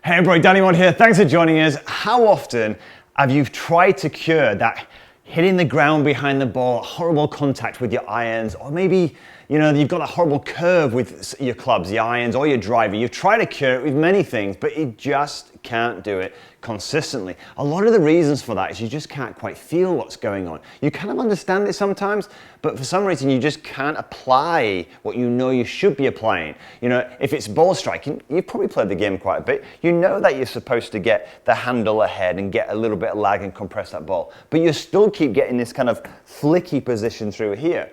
Hey everybody, Maude here. Thanks for joining us. How often have you tried to cure that hitting the ground behind the ball, horrible contact with your irons, or maybe you've got a horrible curve with your clubs, your irons, or your driver. You've tried to cure it with many things, but you just can't do it consistently. A lot of the reasons for that is you just can't quite feel what's going on. You kind of understand it sometimes, but for some reason you just can't apply what you know you should be applying. If it's ball striking, you've probably played the game quite a bit. You know that you're supposed to get the handle ahead and get a little bit of lag and compress that ball, but you still keep getting this kind of flicky position through here.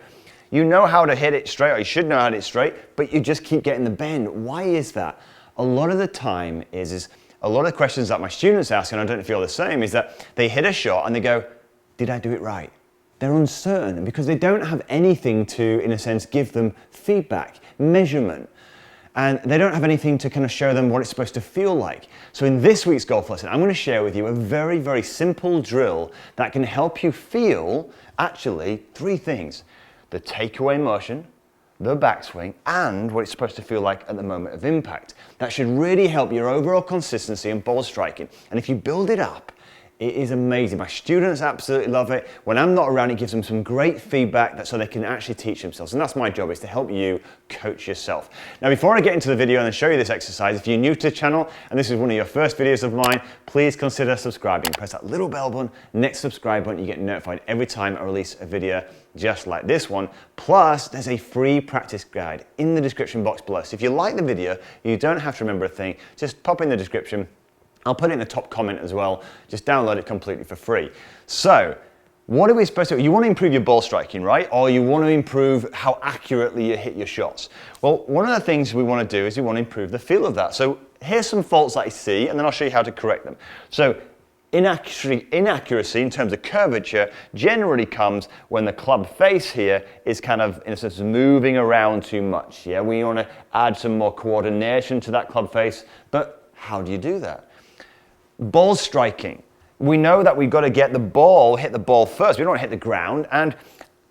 You know how to hit it straight, or you should know how to hit it straight, but you just keep getting the bend. Why is that? A lot of the time is a lot of the questions that my students ask, and I don't feel the same, is that they hit a shot and they go, did I do it right? They're uncertain because they don't have anything to, in a sense, give them feedback, measurement. And they don't have anything to kind of show them what it's supposed to feel like. So in this week's golf lesson, I'm going to share with you a very, very simple drill that can help you feel, actually, three things: the takeaway motion, the backswing, and what it's supposed to feel like at the moment of impact. That should really help your overall consistency and ball striking. And if you build it up, it is amazing. My students absolutely love it. When I'm not around, it gives them some great feedback so they can actually teach themselves. And that's my job, is to help you coach yourself. Now, before I get into the video and show you this exercise, if you're new to the channel and this is one of your first videos of mine, please consider subscribing. Press that little bell button, next subscribe button, you get notified every time I release a video just like this one. Plus, there's a free practice guide in the description box below. So if you like the video, you don't have to remember a thing, just pop in the description. I'll put it in the top comment as well. Just download it completely for free. So, what are we supposed to do? You want to improve your ball striking, right? Or you want to improve how accurately you hit your shots. Well, one of the things we want to do is we want to improve the feel of that. So, here's some faults that I see, and then I'll show you how to correct them. So, inaccuracy in terms of curvature generally comes when the club face here is kind of, in a sense, moving around too much. Yeah, we want to add some more coordination to that club face, but how do you do that? Ball striking. We know that we've got to get the ball, hit the ball first. We don't want to hit the ground. And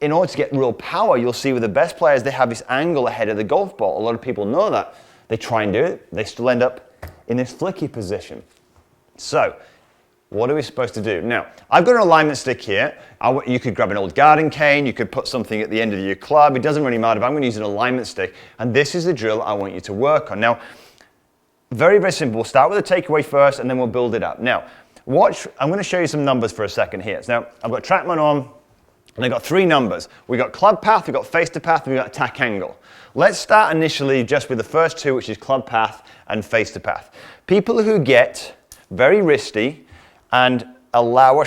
in order to get real power, you'll see with the best players, they have this angle ahead of the golf ball. A lot of people know that. They try and do it. They still end up in this flicky position. So, what are we supposed to do? Now, I've got an alignment stick here. You could grab an old garden cane. You could put something at the end of your club. It doesn't really matter, but I'm going to use an alignment stick. And this is the drill I want you to work on. Now, very, very simple. We'll start with the takeaway first, and then we'll build it up. Now, watch. I'm going to show you some numbers for a second here. So now, I've got TrackMan on, and I've got three numbers. We've got club path, we've got face to path, and we've got attack angle. Let's start initially just with the first two, which is club path and face to path. People who get very wristy and allow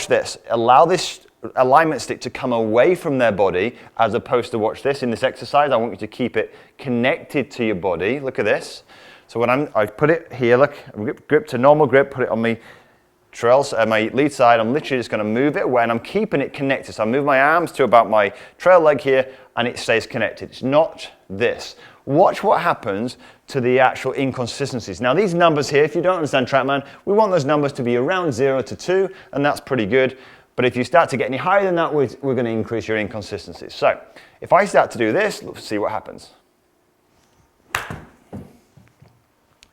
this alignment stick to come away from their body, as opposed to, watch this, in this exercise, I want you to keep it connected to your body. Look at this. So when I put it here, look, grip to normal grip, put it on my my lead side, I'm literally just going to move it away, and I'm keeping it connected. So I move my arms to about my trail leg here, and it stays connected. It's not this. Watch what happens to the actual inconsistencies. Now these numbers here, if you don't understand TrackMan, we want those numbers to be around 0 to 2, and that's pretty good. But if you start to get any higher than that, we're going to increase your inconsistencies. So if I start to do this, let's see what happens.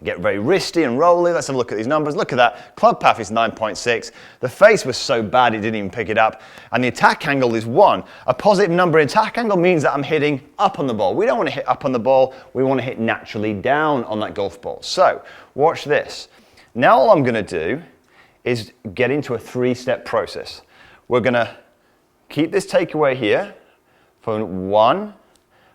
Get very wristy and rolly. Let's have a look at these numbers. Look at that. Club path is 9.6. The face was so bad it didn't even pick it up. And the attack angle is 1. A positive number in attack angle means that I'm hitting up on the ball. We don't want to hit up on the ball. We want to hit naturally down on that golf ball. So, watch this. Now all I'm going to do is get into a 3-step process. We're going to keep this takeaway here for 1.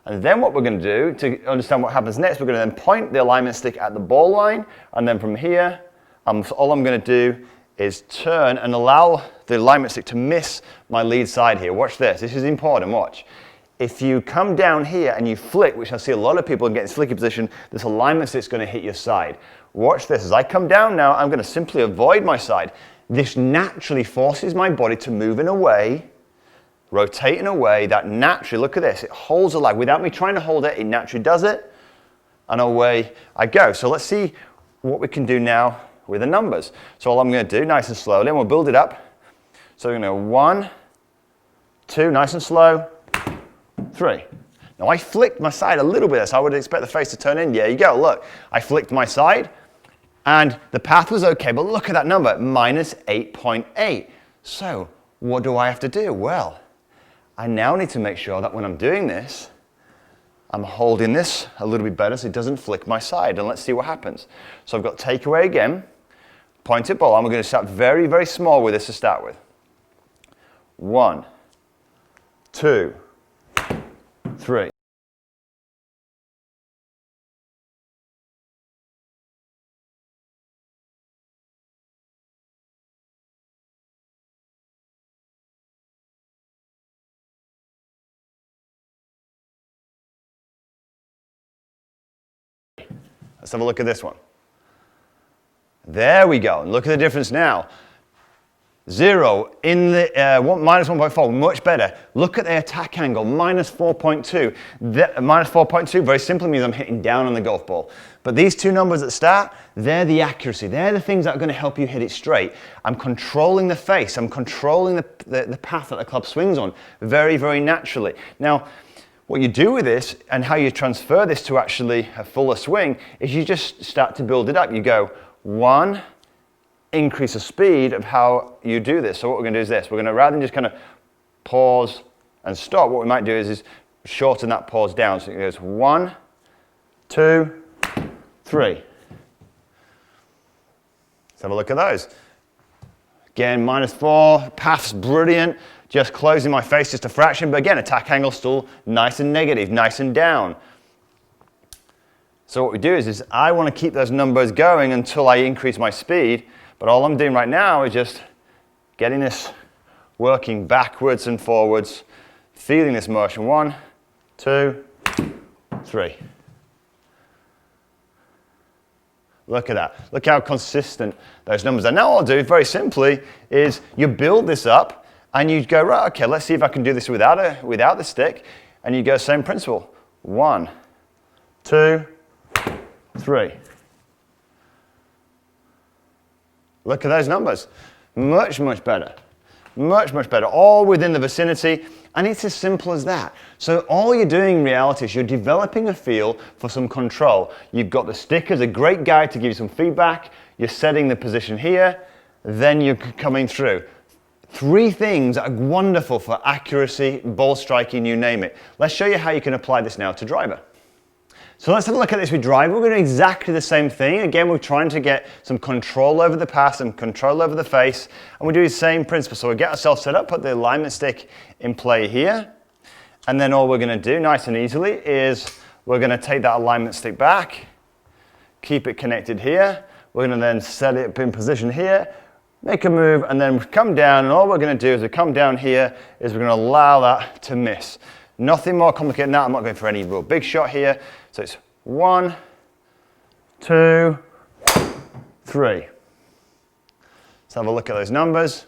And then what we're going to do, to understand what happens next, we're going to then point the alignment stick at the ball line, and then from here, all I'm going to do is turn and allow the alignment stick to miss my lead side here. Watch this. This is important. Watch. If you come down here and you flick, which I see a lot of people get in this flicky position, this alignment stick is going to hit your side. Watch this. As I come down now, I'm going to simply avoid my side. This naturally forces my body to move in a way, rotate in a way that naturally, look at this, it holds a lag. Without me trying to hold it, it naturally does it, and away I go. So let's see what we can do now with the numbers. So all I'm going to do, nice and slowly, and we'll build it up. So we're going to go 1, 2, nice and slow, 3. Now I flicked my side a little bit, so I would expect the face to turn in. There you go, look. I flicked my side, And the path was okay, but look at that number, minus 8.8. So what do I have to do? Well, I now need to make sure that when I'm doing this, I'm holding this a little bit better so it doesn't flick my side. And let's see what happens. So I've got takeaway again, pointed ball, and we're going to start very, very small with this to start with. 1, 2, 3. Let's have a look at this one. There we go. And look at the difference now. 0 in the minus 1.4, much better. Look at the attack angle, minus 4.2. Minus 4.2 very simply means I'm hitting down on the golf ball. But these two numbers at the start, they're the accuracy. They're the things that are going to help you hit it straight. I'm controlling the face. I'm controlling the path that the club swings on very, very naturally. Now, what you do with this and how you transfer this to actually a fuller swing is you just start to build it up. You go 1, increase the speed of how you do this. So what we're going to do is this. We're going to, rather than just kind of pause and stop, what we might do is shorten that pause down. So it goes 1, 2, 3. Let's have a look at those. Again, minus 4, path's brilliant. Just closing my face just a fraction, but again, attack angle still nice and negative, nice and down. So what we do is I want to keep those numbers going until I increase my speed, but all I'm doing right now is just getting this working backwards and forwards, feeling this motion. 1, 2, 3. Look at that. Look how consistent those numbers are. Now what I'll do, very simply, is you build this up, and you go, right, okay, let's see if I can do this without the stick. And you go, same principle. 1, 2, 3. Look at those numbers. Much, much better. Much, much better. All within the vicinity. And it's as simple as that. So all you're doing in reality is you're developing a feel for some control. You've got the stick as a great guide to give you some feedback. You're setting the position here. Then you're coming through. 3 things that are wonderful for accuracy, ball striking, you name it. Let's show you how you can apply this now to driver. So let's have a look at this with driver. We're going to do exactly the same thing. Again, we're trying to get some control over the pass and control over the face. And we do the same principle. So we get ourselves set up, put the alignment stick in play here. And then all we're going to do, nice and easily, is we're going to take that alignment stick back, keep it connected here. We're going to then set it up in position here. Make a move and then come down, and all we're going to do is we come down here is we're going to allow that to miss. Nothing more complicated than that. I'm not going for any real big shot here. So it's 1, 2, 3. Let's have a look at those numbers.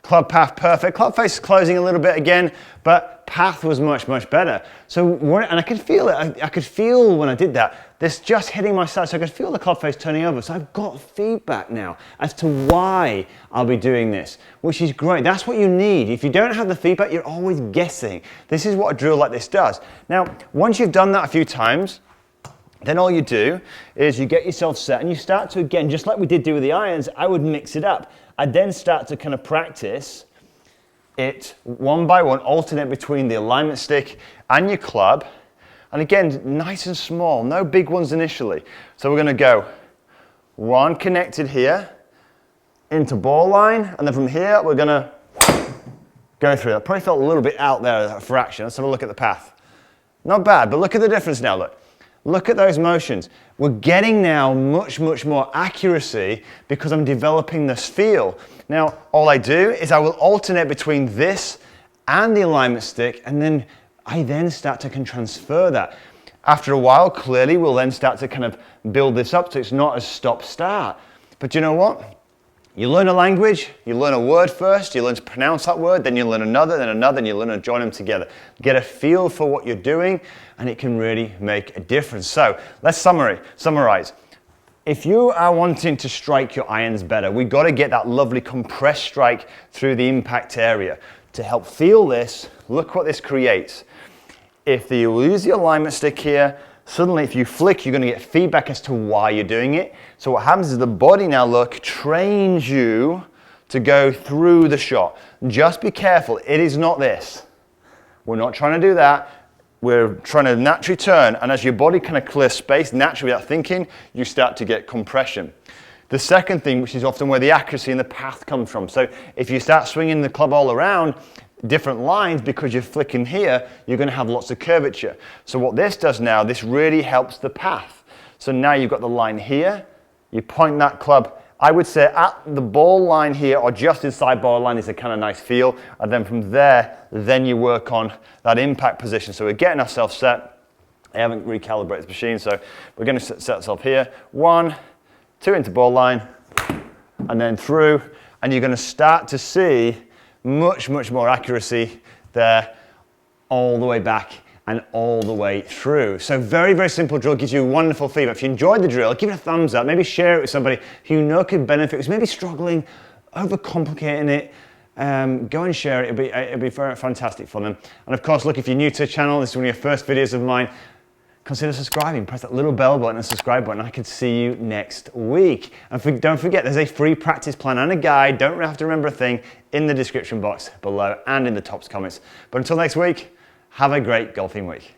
Club path perfect. Club face closing a little bit again, but path was much, much better. So, and I could feel it. I could feel when I did that, this just hitting my side, so I could feel the club face turning over. So I've got feedback now as to why I'll be doing this, which is great. That's what you need. If you don't have the feedback, you're always guessing. This is what a drill like this does. Now, once you've done that a few times, then all you do is you get yourself set and you start to, again, just like we did do with the irons, I would mix it up. I'd then start to kind of practice it one by one, alternate between the alignment stick and your club. And again, nice and small, no big ones initially. So we're going to go 1 connected here into ball line, and then from here we're going to go through. That probably felt a little bit out there, a fraction. Let's have a look at the path. Not bad, but look at the difference now, look. Look at those motions. We're getting now much, much more accuracy because I'm developing this feel. Now, all I do is I will alternate between this and the alignment stick, and then I then start to transfer that. After a while, clearly, we'll then start to kind of build this up so it's not a stop-start. But you know what? You learn a language, you learn a word first, you learn to pronounce that word, then you learn another, and you learn to join them together. Get a feel for what you're doing, and it can really make a difference. So let's summarize. If you are wanting to strike your irons better, we've got to get that lovely compressed strike through the impact area. To help feel this, look what this creates. If you use the alignment stick here, suddenly if you flick, you're going to get feedback as to why you're doing it. So what happens is the body now, look, trains you to go through the shot. Just be careful, it is not this. We're not trying to do that. We're trying to naturally turn, and as your body kind of clears space naturally without thinking, you start to get compression. The second thing, which is often where the accuracy and the path comes from. So if you start swinging the club all around different lines because you're flicking here, you're going to have lots of curvature. So what this does now, this really helps the path. So now you've got the line here, you point that club, I would say at the ball line here or just inside ball line is a kind of nice feel, and then from there, then you work on that impact position. So we're getting ourselves set. I haven't recalibrated the machine, so we're going to set ourselves here. 1, 2 into ball line, and then through, and you're going to start to see much more accuracy there, all the way back and all the way through. So very simple drill, gives you wonderful feedback. If you enjoyed the drill, give it a thumbs up, maybe share it with somebody who you know could benefit, who's maybe struggling, overcomplicating it. Go and share it, it'll be very fantastic for them. And of course, look, if you're new to the channel, this is one of your first videos of mine, consider subscribing, press that little bell button and subscribe button. I can see you next week. And don't forget, there's a free practice plan and a guide, don't have to remember a thing, in the description box below and in the top comments. But until next week, have a great golfing week.